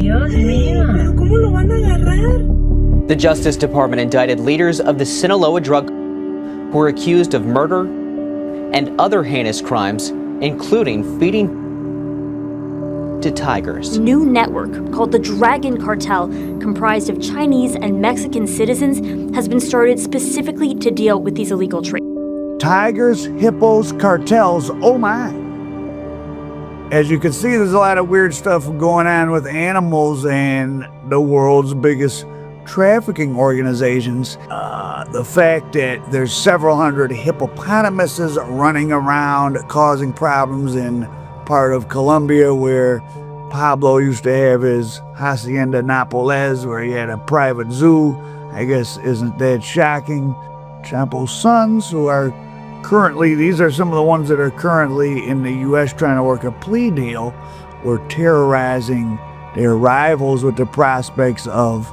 Dios mío. ¿Pero cómo lo van a agarrar? The Justice Department indicted leaders of the Sinaloa drug who were accused of murder and other heinous crimes, including feeding to tigers. A new network called the Dragon Cartel, comprised of Chinese and Mexican citizens, has been started specifically to deal with these illegal trades. Tigers, hippos, cartels, oh my. As you can see, there's a lot of weird stuff going on with animals and the world's biggest trafficking organizations. The fact that there's several hundred hippopotamuses running around causing problems in part of Colombia where Pablo used to have his Hacienda Nápoles, where he had a private zoo. I guess isn't that shocking? Chapo's sons, who are currently, these are some of the ones that are currently in the U.S. trying to work a plea deal, were terrorizing their rivals with the prospects of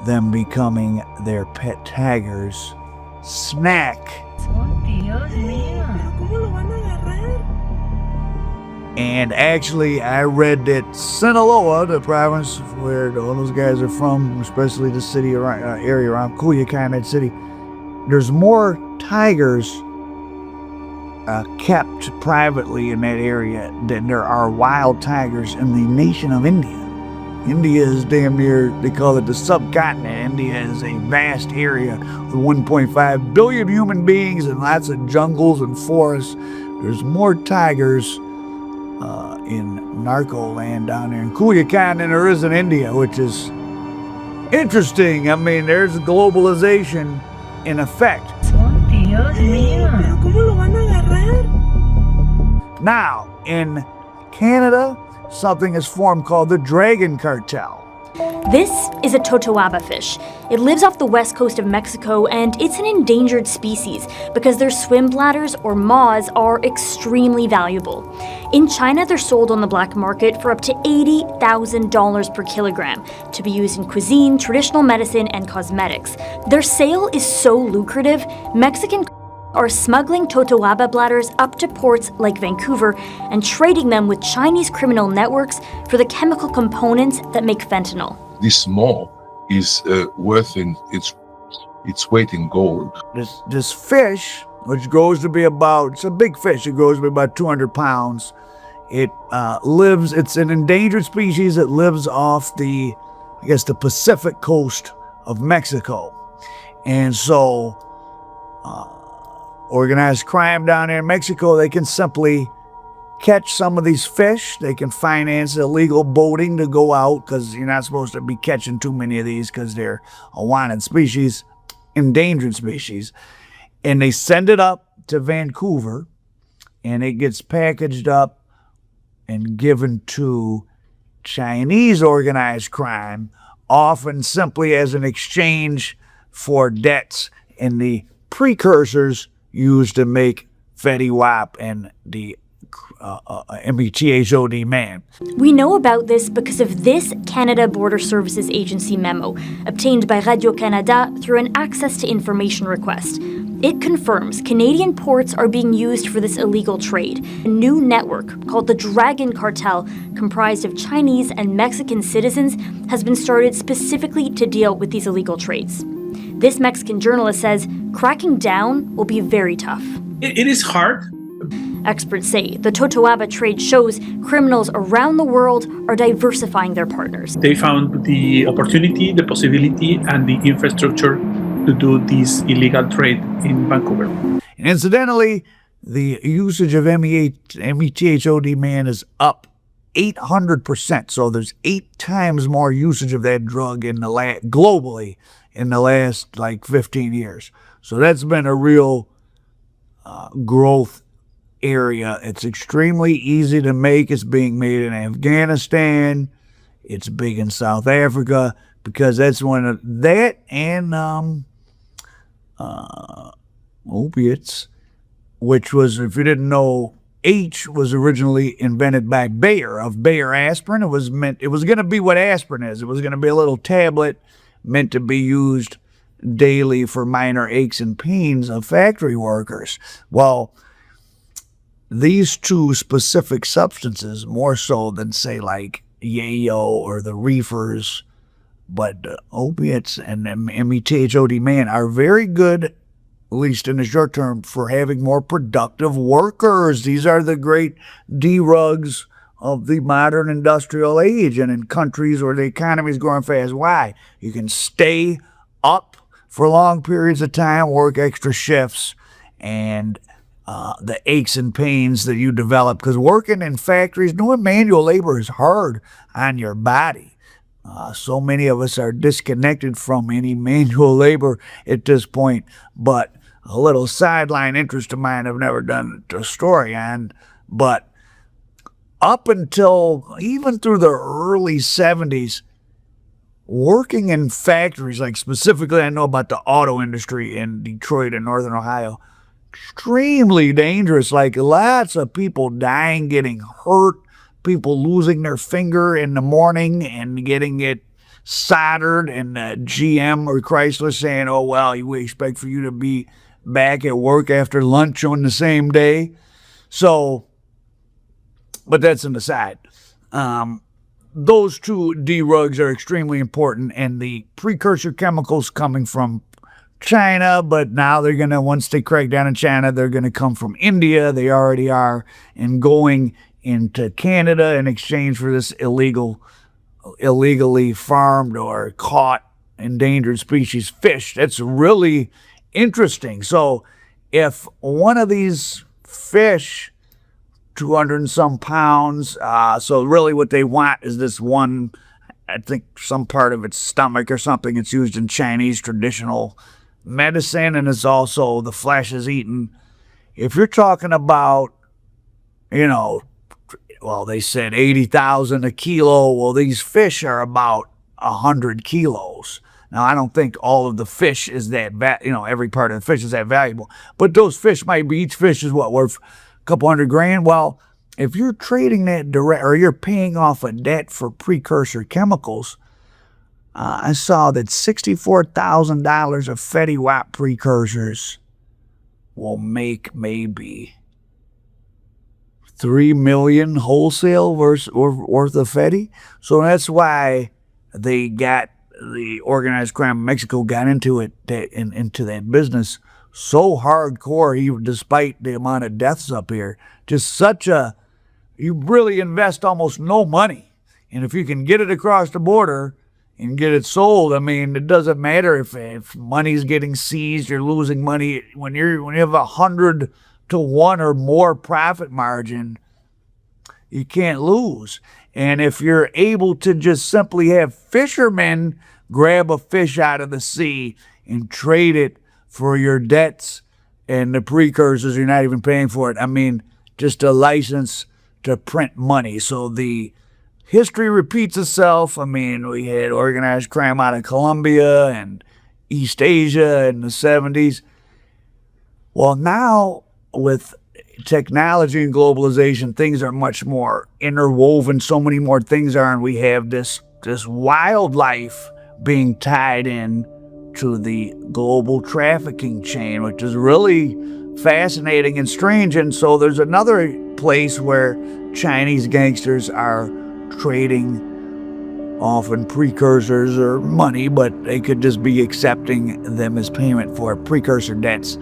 them becoming their pet tigers. Snack. Oh, Dios mío. ¿Pero cómo lo van a agarrar? And actually, I read that Sinaloa, the province where all those guys are from, especially the city around, area around CokeCaine, that city, there's more tigers kept privately in that area than there are wild tigers in the nation of India. India is damn near, they call it the subcontinent. India is a vast area with 1.5 billion human beings and lots of jungles and forests. There's more tigers in narco land down there in CokeCaine than there is in India, which is interesting. I mean, there's globalization in effect. Oh, Dios mío. ¿Pero cómo lo van a agarrar? Now, in Canada, something is formed called the Dragon Cartel. This is a Totoaba fish. It lives off the west coast of Mexico, and it's an endangered species because their swim bladders, or maws, are extremely valuable. In China, they're sold on the black market for up to $80,000 per kilogram to be used in cuisine, traditional medicine, and cosmetics. Their sale is so lucrative, Mexican are smuggling Totoaba bladders up to ports like Vancouver and trading them with Chinese criminal networks for the chemical components that make fentanyl. This maw is worth in its weight in gold. This fish, which grows to be about, it's a big fish, it grows to be about 200 pounds. It lives, it's an endangered species that lives off the, I guess, the Pacific coast of Mexico. And so, organized crime down there in Mexico, they can simply catch some of these fish. They can finance illegal boating to go out, because you're not supposed to be catching too many of these because they're a wanted species, endangered species. And they send it up to Vancouver, and it gets packaged up and given to Chinese organized crime, often simply as an exchange for debts and the precursors used to make Fetty Wap and the METHOD man. We know about this because of this Canada Border Services Agency memo, obtained by Radio-Canada through an access to information request. It confirms Canadian ports are being used for this illegal trade. A new network called the Dragon Cartel, comprised of Chinese and Mexican citizens, has been started specifically to deal with these illegal trades. This Mexican journalist says cracking down will be very tough. It is hard. Experts say the Totoaba trade shows criminals around the world are diversifying their partners. They found the opportunity, the possibility, and the infrastructure to do this illegal trade in Vancouver. And incidentally, the usage of METHOD man is up 800%. So there's 8 times more usage of that drug in the globally in the last 15 years. So that's been a real growth area. It's extremely easy to make. It's being made in Afghanistan. It's big in South Africa because that's one of that and opiates, which was, if you didn't know, H was originally invented by Bayer, of Bayer aspirin. It was going to be what aspirin is. It was going to be a little tablet meant to be used daily for minor aches and pains of factory workers. Well, these two specific substances, more so than, say, like yayo or the reefers, but opiates and METHOD, man, are very good, at least in the short term, for having more productive workers. These are the great drugs of the modern industrial age, and in countries where the economy is growing fast. Why? You can stay up for long periods of time, work extra shifts, and the aches and pains that you develop. Because working in factories, doing manual labor is hard on your body. So many of us are disconnected from any manual labor at this point. But a little sideline interest of mine I've never done a story on, but up until even through the early 70s, working in factories, like specifically I know about the auto industry in Detroit and Northern Ohio, extremely dangerous. Like lots of people dying, getting hurt, people losing their finger in the morning and getting it soldered, and GM or Chrysler saying, oh, well, we expect for you to be back at work after lunch on the same day. So, but that's an aside. Those two drugs are extremely important, and the precursor chemicals coming from China, but now they're going to, once they crack down in China, they're going to come from India. They already are, and going into Canada in exchange for this illegally farmed or caught endangered species fish. That's really interesting. So if one of these fish, 200 and some pounds, so really what they want is this one, I think some part of its stomach or something. It's used in Chinese traditional medicine, and it's also, the flesh is eaten. If you're talking about, well, they said 80,000 a kilo. Well, these fish are about 100 kilos. Now, I don't think all of the fish is that, every part of the fish is that valuable. But those fish might be, each fish is what, worth a couple $100,000? Well, if you're trading that direct, or you're paying off a debt for precursor chemicals, I saw that $64,000 of Fetty Wap precursors will make maybe $3 million wholesale worth of Fetty. So that's why the organized crime in Mexico got into that business so hardcore, even despite the amount of deaths up here. Just you really invest almost no money. And if you can get it across the border and get it sold, I mean, it doesn't matter if money's getting seized, you're losing money. When you have 100 to 1 or more profit margin, you can't lose. And if you're able to just simply have fishermen grab a fish out of the sea and trade it for your debts and the precursors, you're not even paying for it. I mean, just a license to print money. So the history repeats itself. I mean, we had organized crime out of Colombia and East Asia in the 70s. Well, now with technology and globalization, things are much more interwoven. So many more things are, and we have this wildlife being tied in to the global trafficking chain, which is really fascinating and strange. And so there's another place where Chinese gangsters are trading often precursors or money, but they could just be accepting them as payment for precursor debts,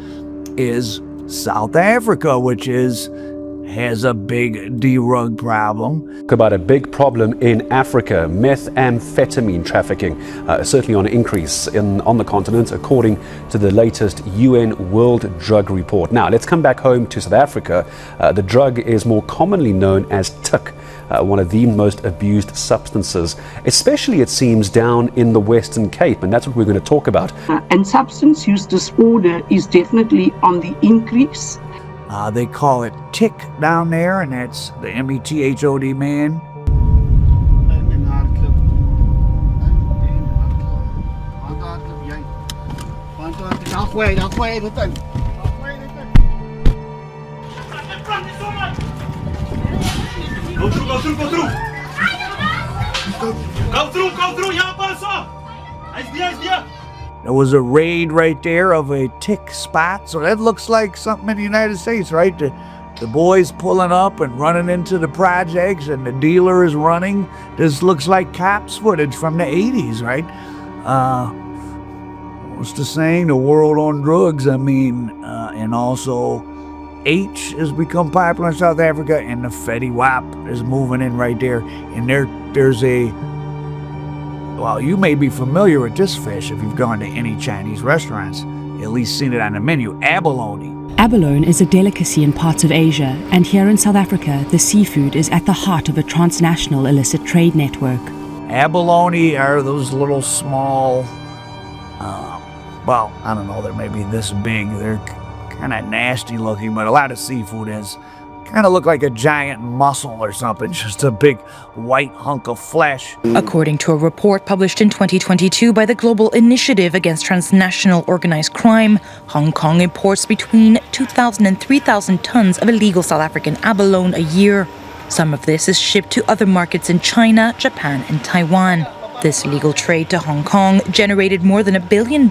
is South Africa, which has a big drug problem. About a big problem in Africa, methamphetamine trafficking, certainly on an increase on the continent, according to the latest UN World Drug Report. Now, let's come back home to South Africa. The drug is more commonly known as tik, one of the most abused substances, especially, it seems, down in the Western Cape, and that's what we're going to talk about. And substance use disorder is definitely on the increase. They call it tik down there, and that's the METHOD, man. Go through. Go through. There was a raid right there of a tik spot, so that looks like something in the United States, right? The the boys pulling up and running into the projects and the dealer is running. This looks like cops footage from the 80s, right? What's the saying? The world on drugs. I mean, and also H has become popular in South Africa, and the Fetty Wap is moving in right there. And there's a, well, you may be familiar with this fish if you've gone to any Chinese restaurants, at least seen it on the menu, abalone. Abalone is a delicacy in parts of Asia, and here in South Africa, the seafood is at the heart of a transnational illicit trade network. Abalone are those little small, well, I don't know, they're maybe this big. They're kind of nasty looking, but a lot of seafood is kind of look like a giant mussel or something, just a big white hunk of flesh. According to a report published in 2022 by the Global Initiative Against Transnational Organized Crime, Hong Kong imports between 2,000 and 3,000 tons of illegal South African abalone a year. Some of this is shipped to other markets in China, Japan, and Taiwan. This illegal trade to Hong Kong generated more than $1 billion.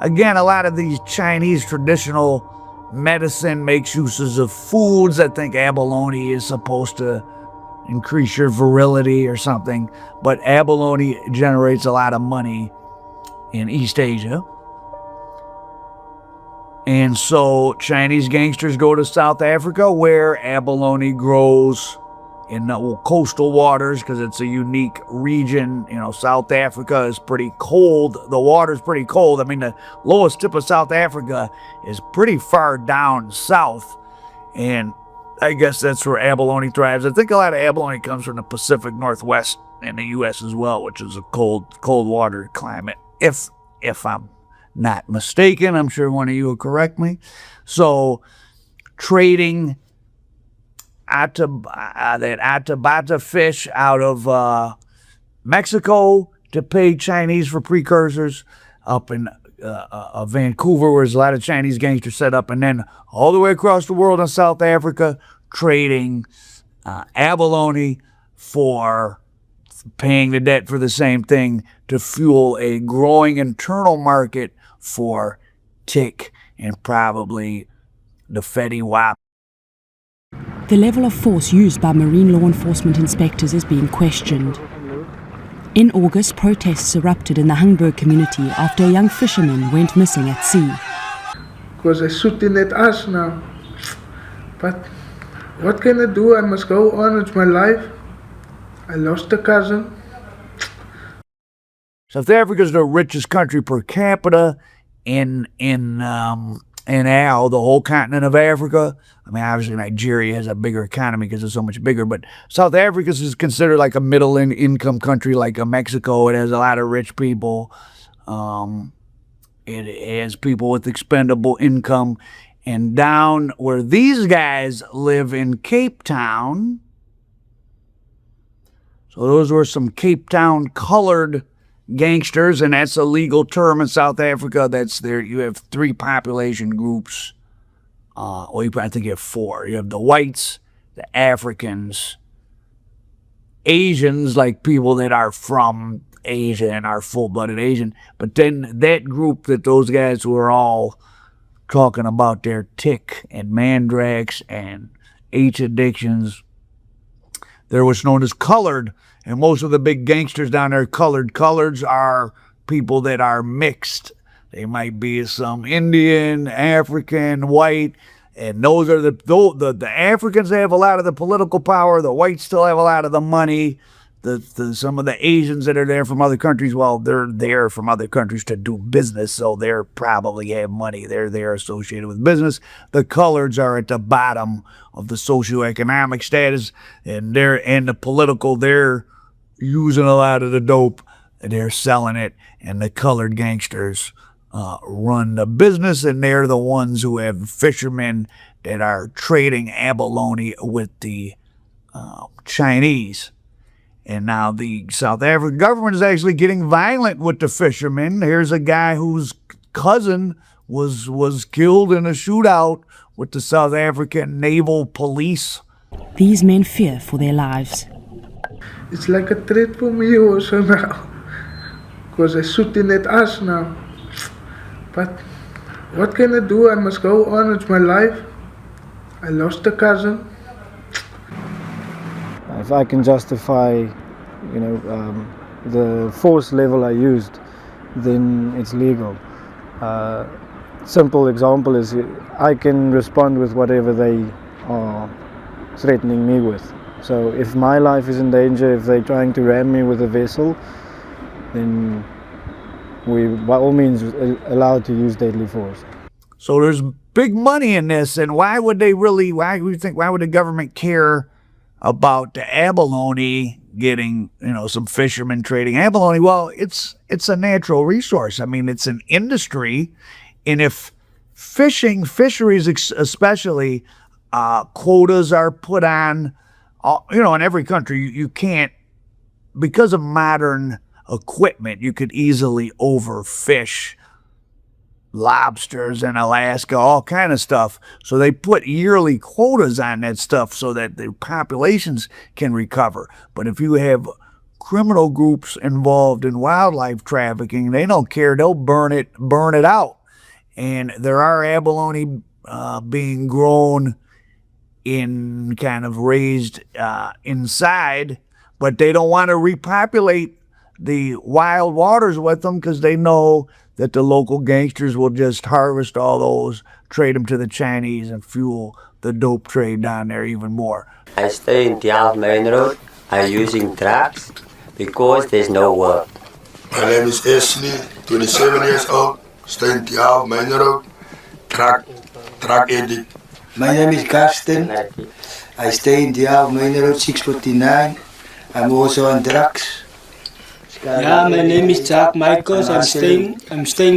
Again, a lot of these Chinese traditional medicine makes uses of foods. I think abalone is supposed to increase your virility or something, but abalone generates a lot of money in East Asia. And so Chinese gangsters go to South Africa where abalone grows in the coastal waters because it's a unique region. You know, South Africa is pretty cold. The water's pretty cold. I mean, the lowest tip of South Africa is pretty far down south. And I guess that's where abalone thrives. I think a lot of abalone comes from the Pacific Northwest in the U.S. as well, which is a cold water climate. If I'm not mistaken, I'm sure one of you will correct me. So trading that Atabata fish out of Mexico to pay Chinese for precursors up in Vancouver, where there's a lot of Chinese gangsters set up, and then all the way across the world in South Africa, trading abalone for paying the debt for the same thing to fuel a growing internal market for tick and probably the Fetty Wap. The level of force used by marine law enforcement inspectors is being questioned. In August, protests erupted in the Hangberg community after a young fisherman went missing at sea. Because I shooting at us now. But what can I do? I must go on. It's my life. I lost a cousin. South Africa is the richest country per capita in the whole continent of Africa. I mean, obviously Nigeria has a bigger economy because it's so much bigger, but South Africa is considered like a middle income country, like a Mexico. It has a lot of rich people. It has people with expendable income. And down where these guys live in Cape Town, so those were some Cape Town colored gangsters, and that's a legal term in South Africa. That's there. You have three population groups. I think you have four. You have the whites, the Africans, Asians, like people that are from Asia and are full-blooded Asian. But then that group that those guys were all talking about their tick and mandrax and H addictions, they're what's known as colored. And most of the big gangsters down there, colored. Coloreds are people that are mixed. They might be some Indian, African, white, and those are the Africans have a lot of the political power. The whites still have a lot of the money. Some of the Asians that are there from other countries, well, they're there from other countries to do business, so they're probably have money. They're associated with business. The coloreds are at the bottom of the socioeconomic status, and the political. They're using a lot of the dope. They're selling it, and the colored gangsters run the business, and they're the ones who have fishermen that are trading abalone with the Chinese. And now the South African government is actually getting violent with the fishermen. Here's a guy whose cousin was killed in a shootout with the South African Naval Police. These men fear for their lives. It's like a threat for me also now. Because they're shooting at us now. But what can I do? I must go on. It's my life. I lost a cousin. If I can justify, the force level I used, then it's legal. Simple example is I can respond with whatever they are threatening me with. So if my life is in danger, if they're trying to ram me with a vessel, then we, by all means, allowed to use deadly force. So there's big money in this, and why would the government care about the abalone getting, some fishermen trading abalone? Well, it's a natural resource. I mean, it's an industry, and if fisheries especially, quotas are put on, in every country, you can't, because of modern equipment, you could easily overfish lobsters in Alaska, all kind of stuff. So they put yearly quotas on that stuff so that the populations can recover. But if you have criminal groups involved in wildlife trafficking, they don't care. They'll burn it out. And there are abalone being grown in kind of raised inside, but they don't want to repopulate the wild waters with them because they know that the local gangsters will just harvest all those, trade them to the Chinese, and fuel the dope trade down there even more. I stay in the main road. I'm using trucks because there's no work. My name is Ashley, 27 years old, stay in the main road, truck addict. My name is Karsten. I stay in the main road 649. I'm also on drugs. Yeah, my name is Jack Michaels. I'm staying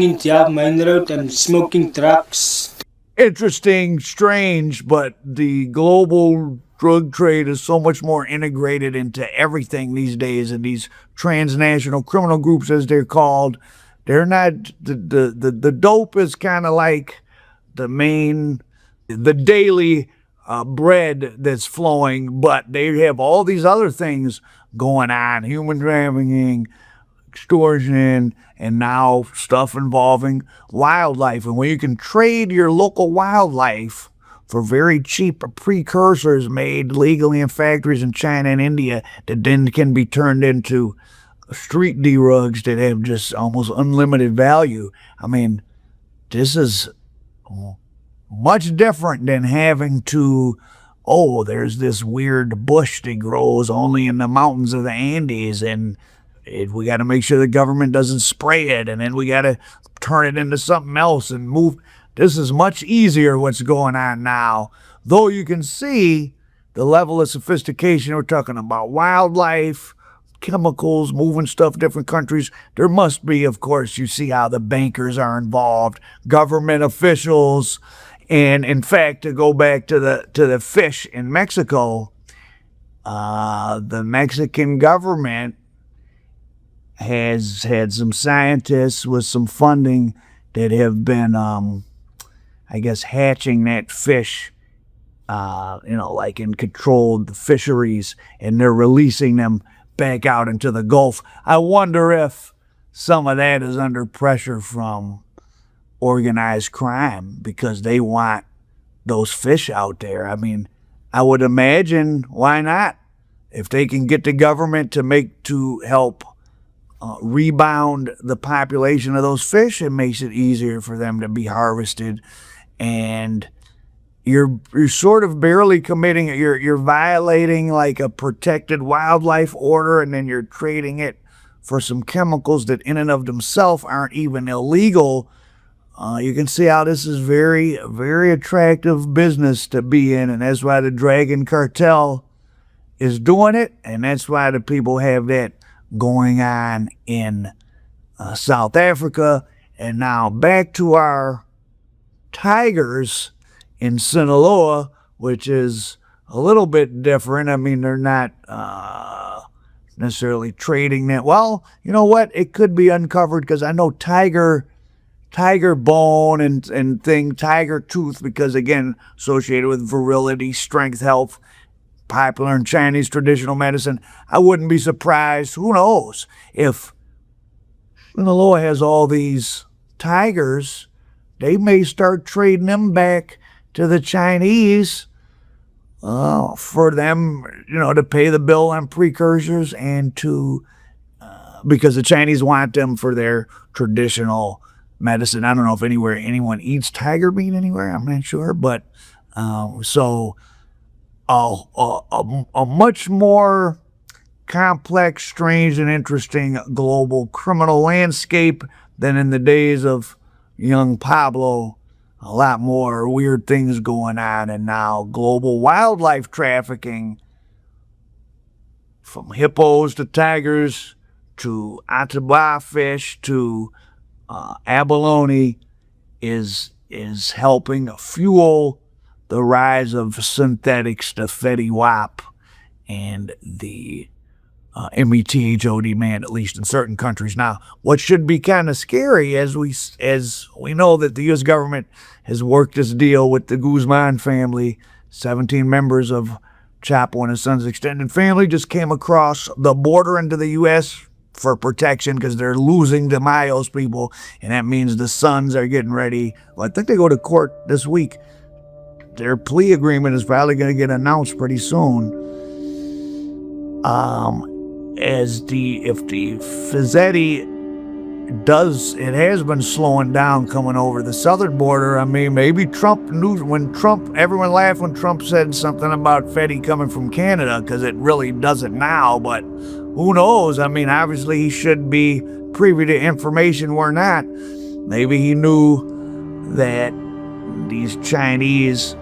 in the main road. I'm smoking drugs. Interesting, strange, but the global drug trade is so much more integrated into everything these days, and these transnational criminal groups, as they're called, they're not, the dope is kind of like the daily bread that's flowing, but they have all these other things going on: human trafficking, extortion, and now stuff involving wildlife. And when you can trade your local wildlife for very cheap precursors made legally in factories in China and India that then can be turned into street drugs that have just almost unlimited value. I mean, this is much different than having to, there's this weird bush that grows only in the mountains of the Andes, and we got to make sure the government doesn't spray it, and then we got to turn it into something else and move. This is much easier what's going on now, though you can see the level of sophistication. We're talking about wildlife, chemicals, moving stuff different countries. There must be, of course, you see how the bankers are involved, government officials. And in fact, to go back to the fish in Mexico, the Mexican government has had some scientists with some funding that have been, hatching that fish, like in controlled fisheries, and they're releasing them back out into the Gulf. I wonder if some of that is under pressure from organized crime because they want those fish out there. I mean, I would imagine, why not? If they can get the government to help rebound the population of those fish, it makes it easier for them to be harvested. And you're sort of barely committing, you're violating like a protected wildlife order, and then you're trading it for some chemicals that in and of themselves aren't even illegal. You can see how this is very, very attractive business to be in, and that's why the Dragon Cartel is doing it, and that's why the people have that going on in South Africa. And now back to our tigers in Sinaloa, which is a little bit different. I mean, they're not necessarily trading that. Well, you know what? It could be uncovered because I know tiger bone and tiger tooth, because again, associated with virility, strength, health, popular in Chinese traditional medicine. I wouldn't be surprised, who knows, if Sinaloa has all these tigers, they may start trading them back to the Chinese for them, to pay the bill on precursors and because the Chinese want them for their traditional medicine. I don't know if anyone eats tiger meat anywhere. I'm not sure, but so a much more complex, strange, and interesting global criminal landscape than in the days of young Pablo. A lot more weird things going on, and now global wildlife trafficking, from hippos to tigers to Totoaba fish to abalone, is helping fuel the rise of synthetics, the Fetty Wap, and the METHOD man, at least in certain countries. Now, what should be kind of scary, as we know that the U.S. government has worked this deal with the Guzman family, 17 members of Chapo and his son's extended family just came across the border into the U.S. for protection because they're losing the Mayos people, and that means the sons are getting ready. Well, I think they go to court this week. Their plea agreement is probably going to get announced pretty soon. If the Fizzetti it has been slowing down coming over the southern border. I mean, maybe Trump knew everyone laughed when Trump said something about Fetty coming from Canada, because it really doesn't now, but who knows? I mean, obviously he should be privy to information we're not. Maybe he knew that these Chinese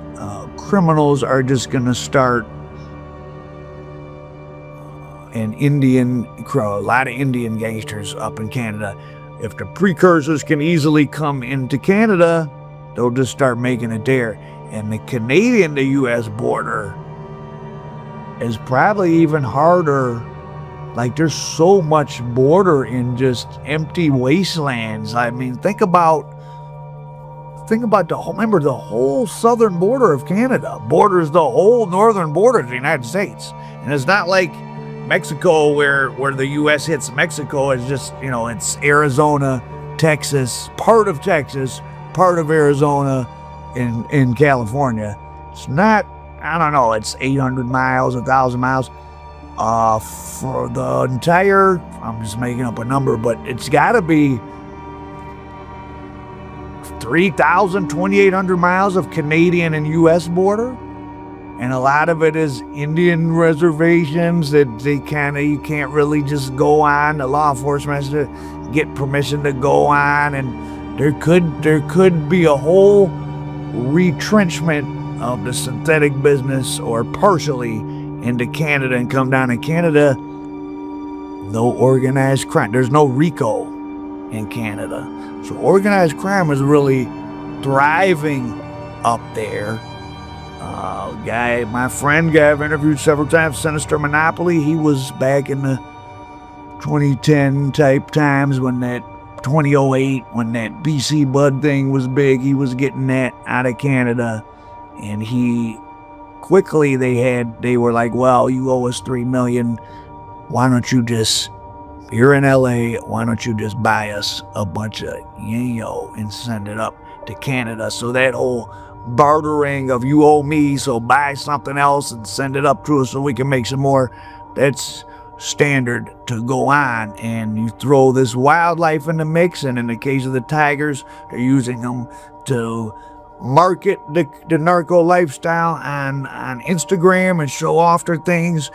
criminals are just going to start a lot of Indian gangsters up in Canada. If the precursors can easily come into Canada, they'll just start making it there. And the Canadian to U.S. border is probably even harder. Like, there's so much border in just empty wastelands. I mean, think about the whole southern border of Canada borders the whole northern border of the United States. And it's not like Mexico, where the U.S. hits Mexico, is just, it's Arizona, Texas, part of Arizona, in California. It's not, I don't know, it's 800 miles, 1,000 miles. For the entire, I'm just making up a number, but it's got to be 3,000, 2,800 miles of Canadian and U.S. border. And a lot of it is Indian reservations that you can't really just go on. The law enforcement has to get permission to go on, and there could be a whole retrenchment of the synthetic business, or partially, into Canada, and come down in Canada. No organized crime. There's no RICO in Canada, so organized crime is really thriving up there. My friend guy I've interviewed several times, Sinister Monopoly, he was back in the 2010 type times, 2008, when that BC Bud thing was big. He was getting that out of Canada, and they were like, well, you owe us $3 million. Why don't you just, you're in LA, why don't you just buy us a bunch of yayo and send it up to Canada? So that whole bartering of you owe me, so buy something else and send it up to us so we can make some more, that's standard to go on. And you throw this wildlife in the mix, and in the case of the tigers, they're using them to market the narco lifestyle on Instagram and show off their things.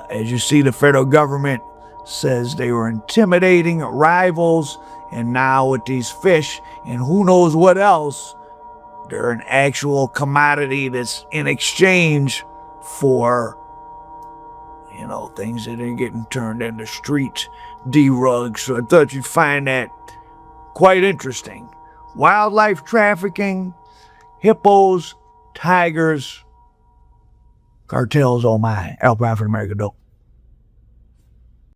As you see, the federal government says they were intimidating rivals, and now with these fish and who knows what else, they're an actual commodity that's in exchange for, things that are getting turned into street D-rugs. So I thought you'd find that quite interesting. Wildlife trafficking, hippos, tigers, cartels, oh my, El Prophet America, dope.